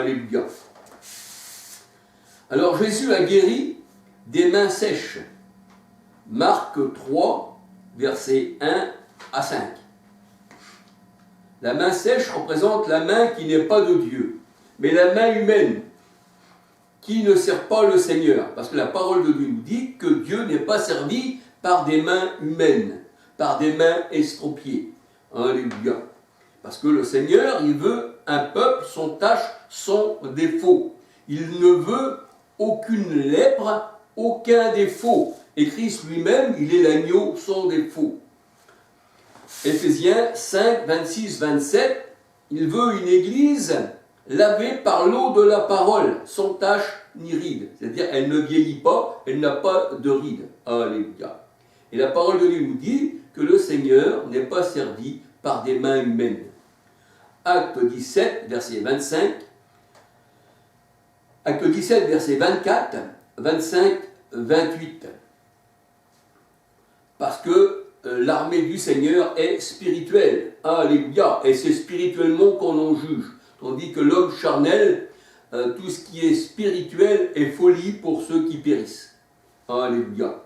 Alléluia. Alors Jésus a guéri des mains sèches. Marc 3, versets 1 à 5. La main sèche représente la main qui n'est pas de Dieu, mais la main humaine qui ne sert pas le Seigneur. Parce que la parole de Dieu nous dit que Dieu n'est pas servi par des mains humaines, par des mains estropiées. Alléluia. Parce que le Seigneur, il veut un peuple sans tache, sans défaut. Il ne veut aucune lèpre, aucun défaut. Et Christ lui-même, il est l'agneau sans défaut. Éphésiens 5, 26, 27, il veut une église lavée par l'eau de la parole, sans tache ni ride. C'est-à-dire, elle ne vieillit pas, elle n'a pas de ride. Alléluia. Et la parole de Dieu nous dit que le Seigneur n'est pas servi par des mains humaines. Acte 17, verset 25. Acte 17, verset 24, 25, 28. Parce que l'armée du Seigneur est spirituelle. Alléluia. Et c'est spirituellement qu'on en juge. Tandis que l'homme charnel, tout ce qui est spirituel est folie pour ceux qui périssent. Alléluia.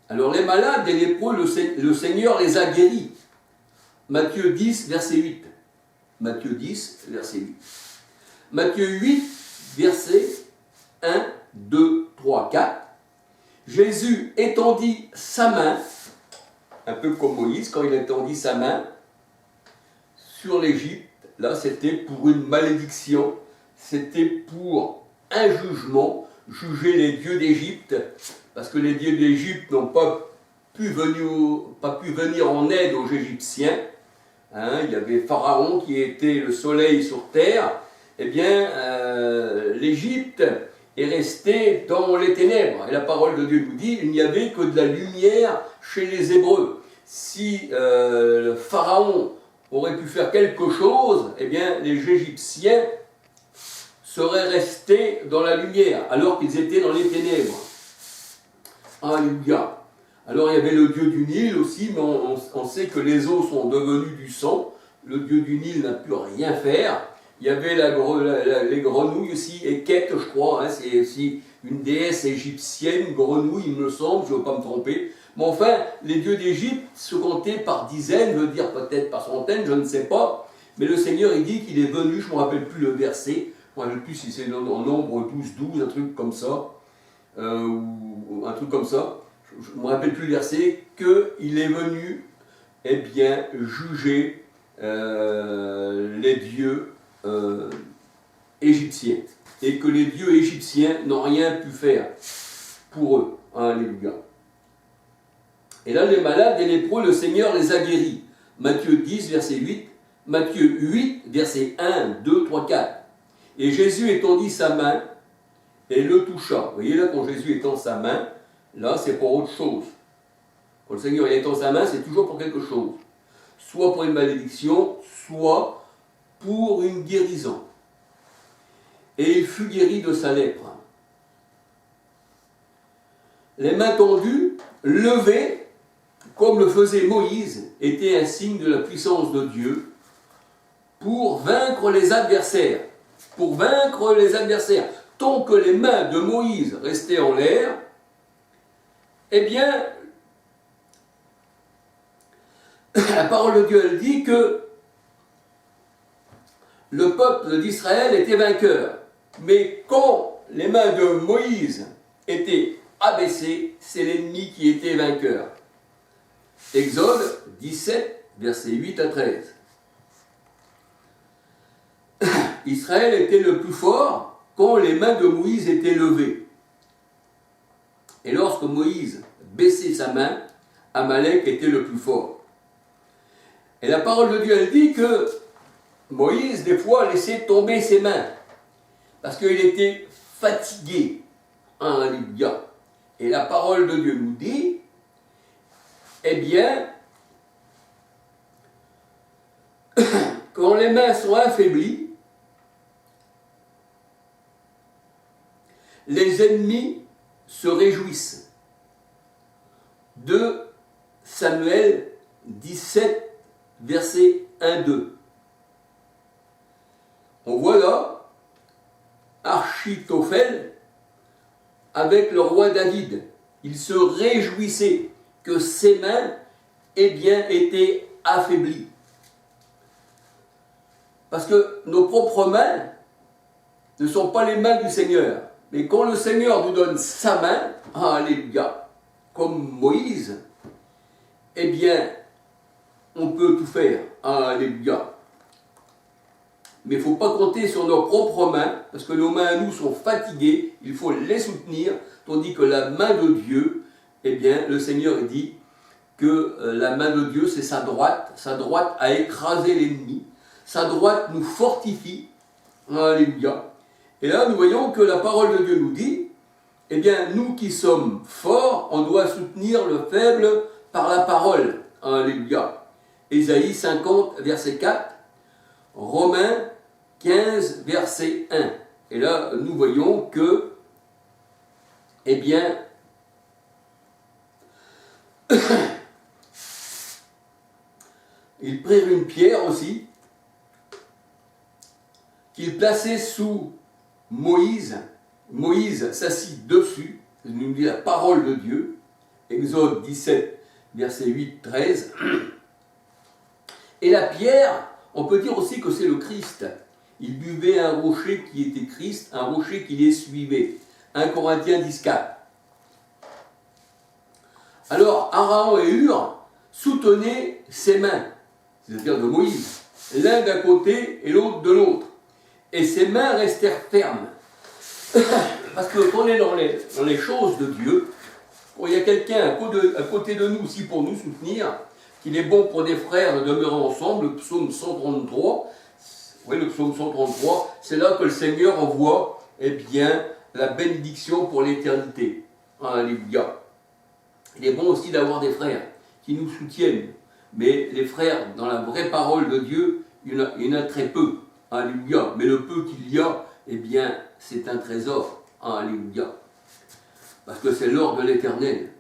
Alors les malades et les lépreux, le Seigneur les a guéris. Matthieu 10, verset 8. Matthieu 10, verset 8. Matthieu 8, verset 1, 2, 3, 4. Jésus étendit sa main, un peu comme Moïse, quand il étendit sa main sur l'Égypte. Là, c'était pour une malédiction, c'était pour un jugement, juger les dieux d'Égypte, parce que les dieux d'Égypte n'ont pas pu venir en aide aux Égyptiens. Il y avait Pharaon qui était le soleil sur terre. Eh bien, l'Égypte est restée dans les ténèbres. Et la parole de Dieu nous dit, il n'y avait que de la lumière chez les Hébreux. Si le Pharaon aurait pu faire quelque chose, eh bien, les Égyptiens seraient restés dans la lumière, alors qu'ils étaient dans les ténèbres. Alléluia. Alors il y avait le dieu du Nil aussi, mais on sait que les eaux sont devenues du sang. Le dieu du Nil n'a pu rien faire. Il y avait les grenouilles aussi, Héket, je crois, c'est aussi une déesse égyptienne, grenouille, il me semble, je ne veux pas me tromper. Mais enfin, les dieux d'Égypte se comptaient par dizaines, je veux dire peut-être par centaines, je ne sais pas. Mais le Seigneur, il dit qu'il est venu, je ne me rappelle plus le verset, je ne me rappelle plus si c'est en nombre 12, un truc comme ça, ou un truc comme ça. Je ne me rappelle plus le verset, qu'il est venu, eh bien, juger les dieux égyptiens, et que les dieux égyptiens n'ont rien pu faire pour eux. Alléluia. Et là, les malades et les lépreux, le Seigneur les a guéris. Matthieu 10, verset 8, Matthieu 8, verset 1, 2, 3, 4. Et Jésus étendit sa main et le toucha. Vous voyez là, quand Jésus étend sa main, là, c'est pour autre chose. Quand le Seigneur étend sa main, c'est toujours pour quelque chose. Soit pour une malédiction, soit pour une guérison. Et il fut guéri de sa lèpre. Les mains tendues, levées, comme le faisait Moïse, étaient un signe de la puissance de Dieu pour vaincre les adversaires. Pour vaincre les adversaires. Tant que les mains de Moïse restaient en l'air, eh bien, la parole de Dieu, elle dit que le peuple d'Israël était vainqueur. Mais quand les mains de Moïse étaient abaissées, c'est l'ennemi qui était vainqueur. Exode 17, versets 8 à 13. Israël était le plus fort quand les mains de Moïse étaient levées. Et lorsque Moïse baissait sa main, Amalek était le plus fort. Et la parole de Dieu, elle dit que Moïse, des fois, laissait tomber ses mains, parce qu'il était fatigué. Alléluia. Et la parole de Dieu nous dit, eh bien, quand les mains sont affaiblies, les ennemis se réjouissent. 2 Samuel 17, verset 1-2. On voit là Achitophel avec le roi David. Il se réjouissait que ses mains aient bien été affaiblies. Parce que nos propres mains ne sont pas les mains du Seigneur. Mais quand le Seigneur nous donne sa main, alléluia, comme Moïse, eh bien, on peut tout faire, alléluia. Mais il ne faut pas compter sur nos propres mains, parce que nos mains à nous sont fatiguées, il faut les soutenir, tandis que la main de Dieu, eh bien, le Seigneur dit que la main de Dieu, c'est sa droite a écrasé l'ennemi, sa droite nous fortifie, alléluia. Et là, nous voyons que la parole de Dieu nous dit, eh bien, nous qui sommes forts, on doit soutenir le faible par la parole, alléluia. Ésaïe 50, verset 4, Romains 15, verset 1. Et là, nous voyons que, eh bien, ils prirent une pierre aussi, qu'ils plaçaient sous Moïse. Moïse s'assit dessus, ça nous dit la parole de Dieu, Exode 17, verset 8, 13. Et la pierre, on peut dire aussi que c'est le Christ. Il buvait un rocher qui était Christ, un rocher qui les suivait. 1 Corinthiens 10, 4. Alors, Aaron et Hur soutenaient ses mains, c'est-à-dire de Moïse, l'un d'un côté et l'autre de l'autre. Et ses mains restèrent fermes. Parce que quand on est dans les choses de Dieu, quand il y a quelqu'un à côté de nous aussi pour nous soutenir, qu'il est bon pour des frères de demeurer ensemble, le psaume 133, oui, le psaume 133, c'est là que le Seigneur envoie, eh bien, la bénédiction pour l'éternité. Alléluia. Il est bon aussi d'avoir des frères qui nous soutiennent. Mais les frères, dans la vraie parole de Dieu, il y en a très peu. Alléluia. Mais le peu qu'il y a, eh bien, c'est un trésor. Alléluia. Parce que c'est l'or de l'Éternel.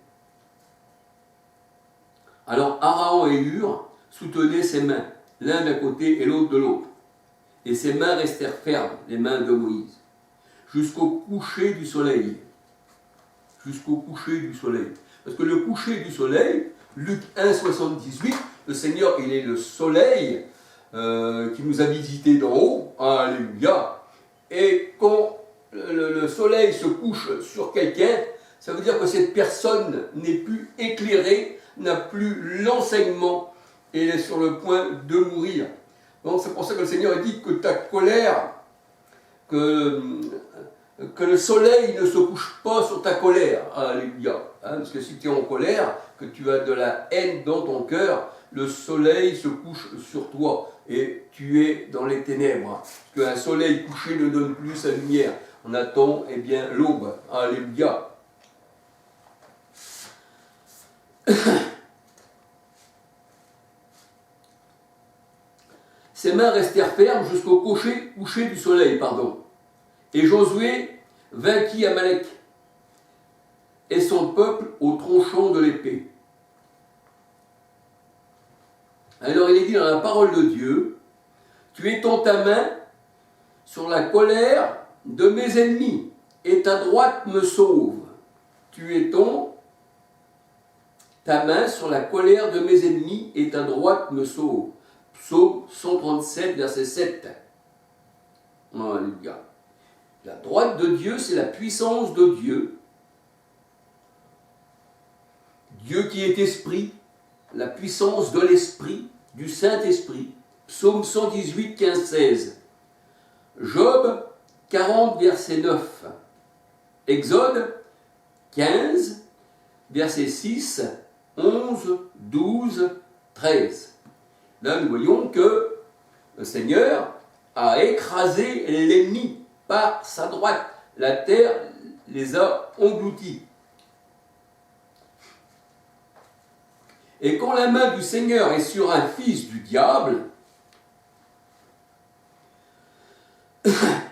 Alors, Aaron et Hur soutenaient ses mains, l'un d'un côté et l'autre de l'autre. Et ses mains restèrent fermes, les mains de Moïse, jusqu'au coucher du soleil. Jusqu'au coucher du soleil. Parce que le coucher du soleil, Luc 1, 78, le Seigneur, il est le soleil qui nous a visités d'en haut. Alléluia. Et quand le soleil se couche sur quelqu'un, ça veut dire que cette personne n'est plus éclairée, n'a plus l'enseignement et est sur le point de mourir. Donc c'est pour ça que le Seigneur dit que ta colère, que le soleil ne se couche pas sur ta colère. Alléluia. Parce que si tu es en colère, que tu as de la haine dans ton cœur, le soleil se couche sur toi et tu es dans les ténèbres. Parce qu'un soleil couché ne donne plus sa lumière. On attend, eh bien, l'aube. Alléluia. Ses mains restèrent fermes jusqu'au coucher du soleil, Et Josué vainquit Amalek et son peuple au tronçon de l'épée. Alors il est dit dans la parole de Dieu, tu étends ta main sur la colère de mes ennemis et ta droite me sauve. Tu étends ta main sur la colère de mes ennemis et ta droite me sauve. Psaume 137, verset 7. Alléluia. La droite de Dieu, c'est la puissance de Dieu. Dieu qui est esprit, la puissance de l'esprit, du Saint-Esprit. Psaume 118, 15, 16. Job 40, verset 9. Exode 15, verset 6, 11, 12, 13. Là, nous voyons que le Seigneur a écrasé l'ennemi par sa droite. La terre les a engloutis. Et quand la main du Seigneur est sur un fils du diable,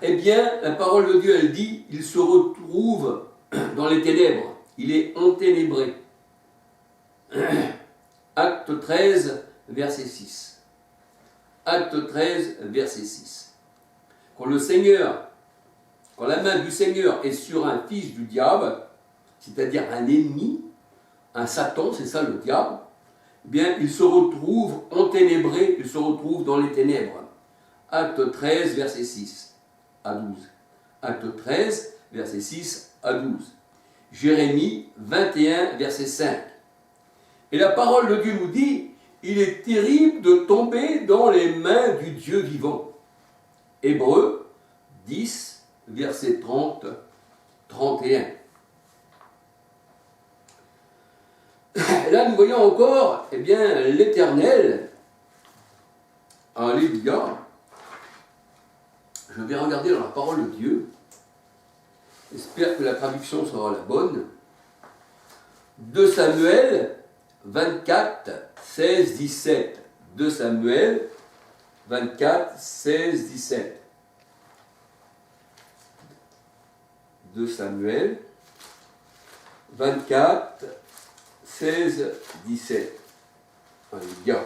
eh bien, la parole de Dieu, elle dit, il se retrouve dans les ténèbres. Il est enténébré. Acte 13, verset 6. Acte 13, verset 6. quand la main du Seigneur est sur un fils du diable, c'est-à-dire un ennemi, un Satan, c'est ça le diable, eh bien, il se retrouve enténébré, il se retrouve dans les ténèbres. Acte 13, verset 6 à 12. Acte 13, verset 6 à 12. Jérémie 21, verset 5. Et la parole de Dieu nous dit, il est terrible de tomber dans les mains du Dieu vivant. Hébreux 10, verset 30, 31. Et là, nous voyons encore, eh bien, l'Éternel. Alléluia. Je vais regarder dans la parole de Dieu. J'espère que la traduction sera la bonne. 2 Samuel 24, 16, 17. 2 Samuel 24, 16, 17. 2 Samuel 24, 16, 17. Alléluia.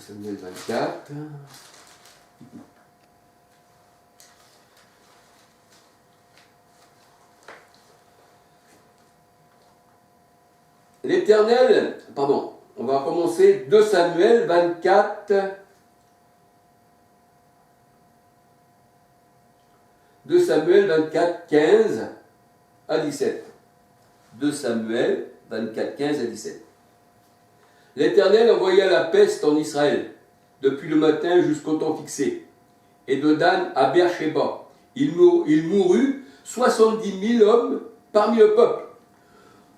Samuel 24. L'Éternel, pardon, on va commencer 2 Samuel 24. 2 Samuel 24, 15 à 17. 2 Samuel 24, 15 à 17. L'Éternel envoya la peste en Israël, depuis le matin jusqu'au temps fixé, et de Dan à Beersheba. Il mourut 70 000 hommes parmi le peuple.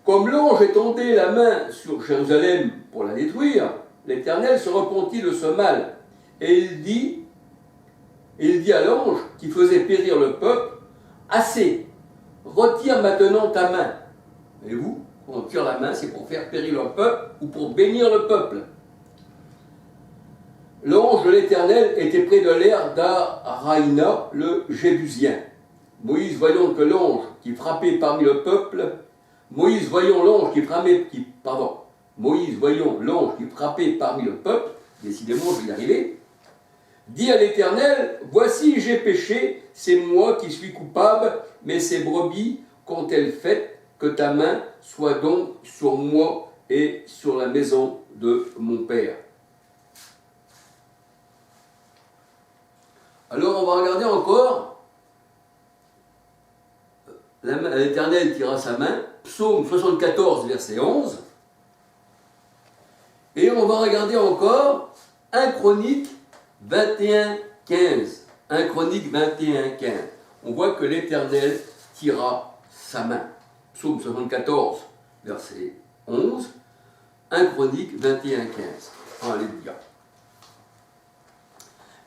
Comme l'ange étendait la main sur Jérusalem pour la détruire, l'Éternel se repentit de ce mal, et il dit à l'ange qui faisait périr le peuple, « Assez, retire maintenant ta main. » Et vous, quand on tire la main, c'est pour faire périr le peuple ou pour bénir le peuple. L'ange de l'Éternel était près de l'aire d'Araïna, le Jébusien. Moïse, voyant que l'ange qui frappait parmi le peuple, Moïse, voyant l'ange qui frappait parmi le peuple, décidément, je vais y arriver, dit à l'Éternel, « Voici, j'ai péché, c'est moi qui suis coupable, mais ces brebis qu'ont-elles faites que ta main soit donc sur moi et sur la maison de mon père. » Alors on va regarder encore. L'Éternel tira sa main, psaume 74, verset 11. Et on va regarder encore 1 Chronique 21, 15. 1 Chronique 21, 15. On voit que l'Éternel tira sa main. Psaume 74, verset 11. 1 Chronique 21, 15. Alléluia.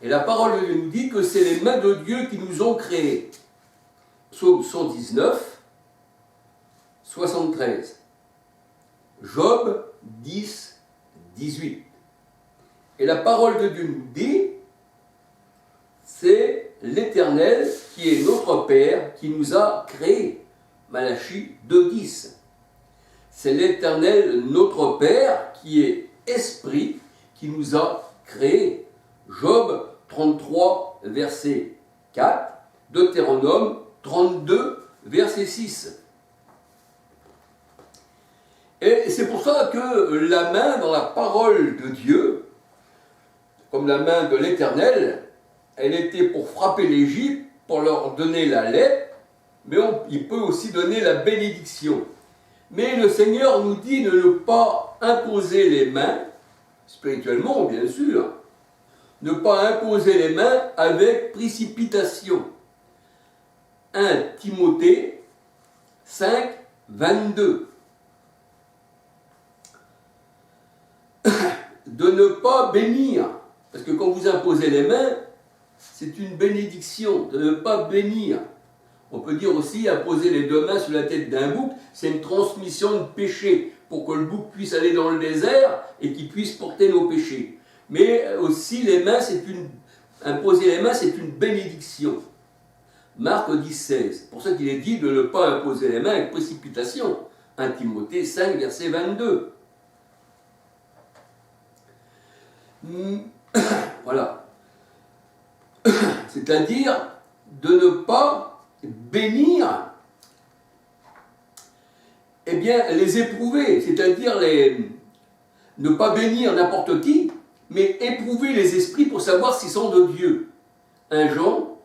Et la parole de Dieu nous dit que c'est les mains de Dieu qui nous ont créés. Psaume 119, 73. Job 10, 18. Et la parole de Dieu nous dit, c'est l'Éternel qui est notre Père qui nous a créés. Malachie 2, 10. C'est l'Éternel notre Père qui est esprit qui nous a créés. Job 33, verset 4. Deutéronome 32, verset 6. Et c'est pour ça que la main dans la parole de Dieu, comme la main de l'Éternel, elle était pour frapper l'Égypte, pour leur donner la lèpre, mais il peut aussi donner la bénédiction. Mais le Seigneur nous dit de ne pas imposer les mains, spirituellement bien sûr, ne pas imposer les mains avec précipitation. 1 Timothée 5, 22. De ne pas bénir, parce que quand vous imposez les mains, c'est une bénédiction, de ne pas bénir. On peut dire aussi imposer les deux mains sur la tête d'un bouc, c'est une transmission de péché, pour que le bouc puisse aller dans le désert et qu'il puisse porter nos péchés. Mais aussi les mains, imposer les mains, c'est une bénédiction. Marc 10, 16. Pour ça qu'il est dit de ne pas imposer les mains avec précipitation. 1 Timothée 5, verset 22. Voilà. C'est-à-dire de ne pas bénir, eh bien, les éprouver, c'est-à-dire ne pas bénir n'importe qui, mais éprouver les esprits pour savoir s'ils sont de Dieu. 1 Jean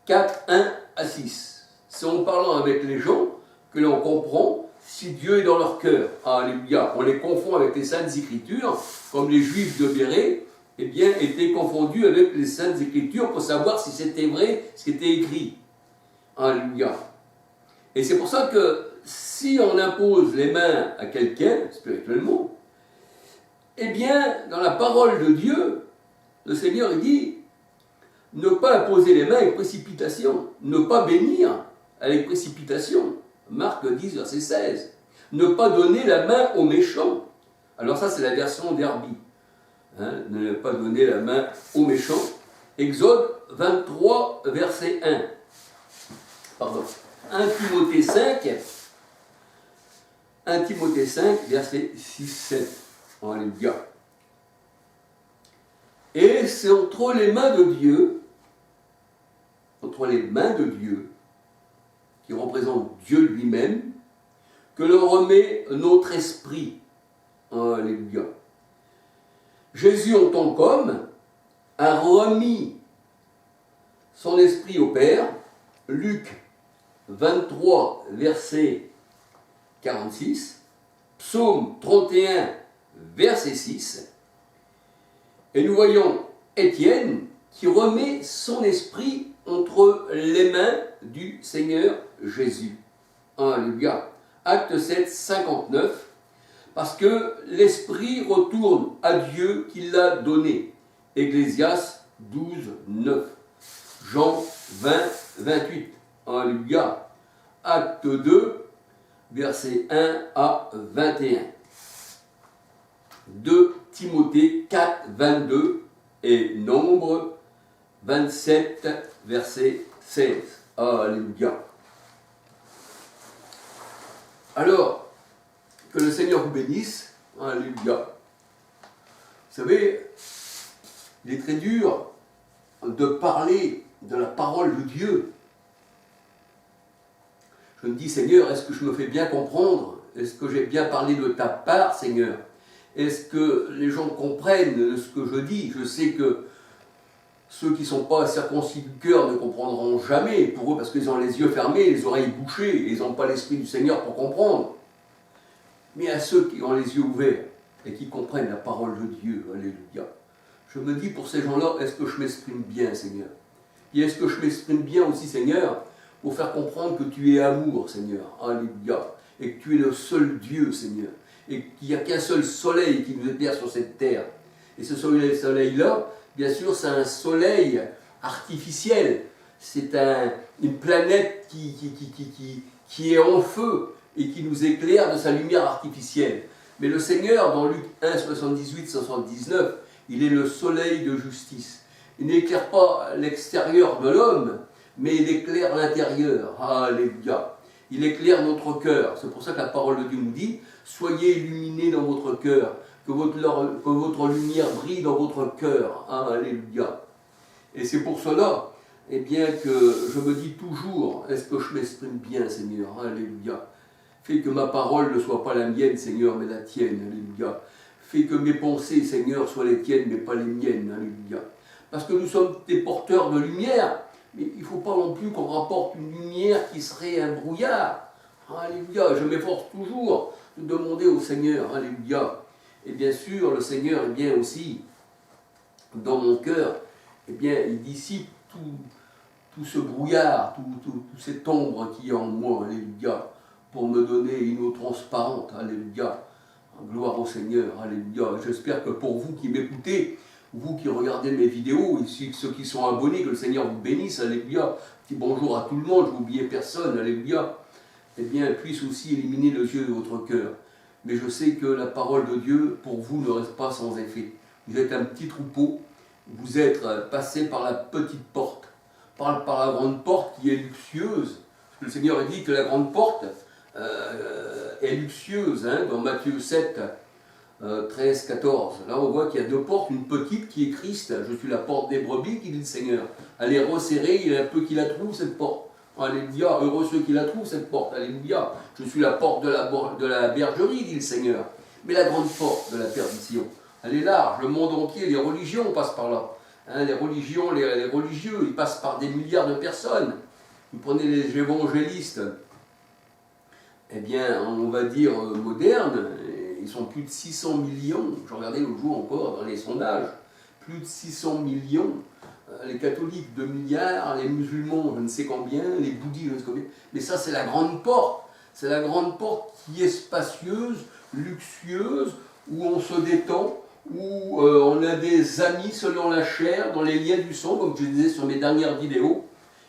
4, 1 à 6. C'est en parlant avec les gens que l'on comprend si Dieu est dans leur cœur. Alléluia. On les confond avec les Saintes Écritures, comme les Juifs de Bérée, eh bien, étaient confondus avec les Saintes Écritures pour savoir si c'était vrai ce qui était écrit. Alléluia. Et c'est pour ça que si on impose les mains à quelqu'un, spirituellement, eh bien, dans la parole de Dieu, le Seigneur dit, ne pas imposer les mains avec précipitation, ne pas bénir avec précipitation. Marc 10, verset 16. Ne pas donner la main aux méchants. Alors ça, c'est la version d'Herbie. Ne pas donner la main aux méchants. Exode 23, verset 1. Pardon. 1 Timothée 5, verset 6-7. Alléluia. Et c'est entre les mains de Dieu, qui représente Dieu lui-même, que l'on remet notre esprit. Alléluia. Jésus, en tant qu'homme, a remis son esprit au Père. Luc 23, verset 46, Psaume 31, verset 6, et nous voyons Étienne qui remet son esprit entre les mains du Seigneur Jésus. Alléluia. Acte 7, 59, parce que l'esprit retourne à Dieu qui l'a donné. Ecclésiaste 12, 9. Jean 20, 28. Alléluia. Acte 2, versets 1 à 21. 2 Timothée 4, 22 et Nombre 27, verset 16. Alléluia. Alors, que le Seigneur vous bénisse. Alléluia. Vous savez, il est très dur de parler de la parole de Dieu. Je me dis, Seigneur, est-ce que je me fais bien comprendre? Est-ce que j'ai bien parlé de ta part, Seigneur? Est-ce que les gens comprennent ce que je dis? Je sais que ceux qui ne sont pas circoncis du cœur ne comprendront jamais pour eux parce qu'ils ont les yeux fermés, les oreilles bouchées, et ils n'ont pas l'esprit du Seigneur pour comprendre. Mais à ceux qui ont les yeux ouverts et qui comprennent la parole de Dieu, alléluia, je me dis pour ces gens-là, est-ce que je m'exprime bien, Seigneur? Et est-ce que je m'exprime bien aussi, Seigneur, pour faire comprendre que tu es amour, Seigneur, alléluia, et que tu es le seul Dieu, Seigneur, et qu'il n'y a qu'un seul soleil qui nous éclaire sur cette terre. Et ce soleil-là, bien sûr, c'est un soleil artificiel, c'est une planète qui est en feu et qui nous éclaire de sa lumière artificielle. Mais le Seigneur, dans Luc 1, 78, 79, il est le soleil de justice. Il n'éclaire pas l'extérieur de l'homme, mais il éclaire l'intérieur. Alléluia. Il éclaire notre cœur. C'est pour ça que la parole de Dieu nous dit, soyez illuminés dans votre cœur, que votre lumière brille dans votre cœur. Alléluia. Et c'est pour cela, eh bien, que je me dis toujours, est-ce que je m'exprime bien, Seigneur? Alléluia. Fais que ma parole ne soit pas la mienne, Seigneur, mais la tienne. Alléluia. Fais que mes pensées, Seigneur, soient les tiennes, mais pas les miennes. Alléluia. Parce que nous sommes des porteurs de lumière, mais il ne faut pas non plus qu'on rapporte une lumière qui serait un brouillard. Alléluia. Je m'efforce toujours de demander au Seigneur. Alléluia. Et bien sûr, le Seigneur est bien aussi dans mon cœur. Eh bien, il dissipe tout ce brouillard, tout cette ombre qui est en moi. Alléluia. Pour me donner une eau transparente. Alléluia. Gloire au Seigneur. Alléluia. J'espère que pour vous qui m'écoutez, vous qui regardez mes vidéos, ici, ceux qui sont abonnés, que le Seigneur vous bénisse, alléluia. Petit bonjour à tout le monde, je n'oubliez personne, alléluia. Eh bien, puisse aussi éliminer le yeux de votre cœur. Mais je sais que la parole de Dieu, pour vous, ne reste pas sans effet. Vous êtes un petit troupeau, vous êtes passé par la petite porte, par la grande porte qui est luxueuse. Le Seigneur a dit que la grande porte est luxueuse, dans Matthieu 7, 13, 14. Là, on voit qu'il y a deux portes, une petite qui est Christ. Je suis la porte des brebis, qui dit le Seigneur. Elle est resserrée, il y a un peu qui la trouve, cette porte. Alléluia, heureux ceux qui la trouvent, cette porte. Alléluia. Je suis la porte de la bergerie, dit le Seigneur. Mais la grande porte de la perdition, elle est large. Le monde entier, les religions passent par là. Hein, les religions, les religieux, ils passent par des milliards de personnes. Vous prenez les évangélistes, eh bien, on va dire modernes, ils sont plus de 600 millions. Je regardais l'autre jour encore dans les sondages. Plus de 600 millions. Les catholiques, 2 milliards. Les musulmans, je ne sais combien. Les bouddhistes, je ne sais combien. Mais ça, c'est la grande porte. C'est la grande porte qui est spacieuse, luxueuse, où on se détend, où on a des amis selon la chair, dans les liens du sang, comme je disais sur mes dernières vidéos,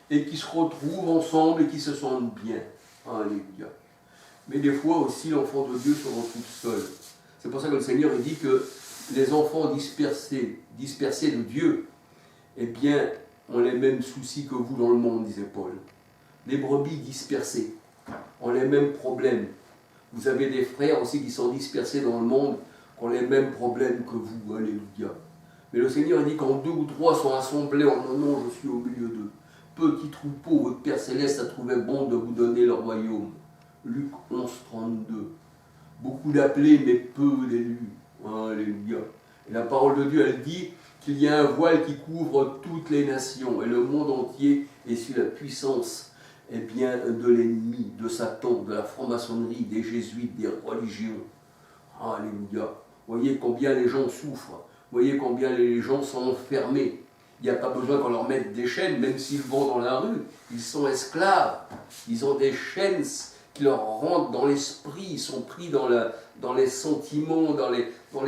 et qui se retrouvent ensemble et qui se sentent bien. Alléluia. Mais des fois aussi, l'enfant de Dieu se retrouve seul. C'est pour ça que le Seigneur il dit que les enfants dispersés de Dieu, eh bien, ont les mêmes soucis que vous dans le monde, disait Paul. Les brebis dispersées ont les mêmes problèmes. Vous avez des frères aussi qui sont dispersés dans le monde, qui ont les mêmes problèmes que vous. Alléluia. Mais le Seigneur dit quand 2 ou 3 sont assemblés en mon nom, je suis au milieu d'eux. Petit troupeau, votre Père Céleste a trouvé bon de vous donner le royaume. Luc 11, 32. Beaucoup d'appelés, mais peu d'élus. Alléluia. Et la parole de Dieu, elle dit qu'il y a un voile qui couvre toutes les nations, et le monde entier est sous la puissance de l'ennemi, de Satan, de la franc-maçonnerie, des jésuites, des religions. Alléluia. Voyez combien les gens souffrent. Voyez combien les gens sont enfermés. Il n'y a pas besoin qu'on leur mette des chaînes, même s'ils vont dans la rue. Ils sont esclaves. Ils ont des chaînes qui leur rentrent dans l'esprit. Ils sont pris dans les sentiments, dans les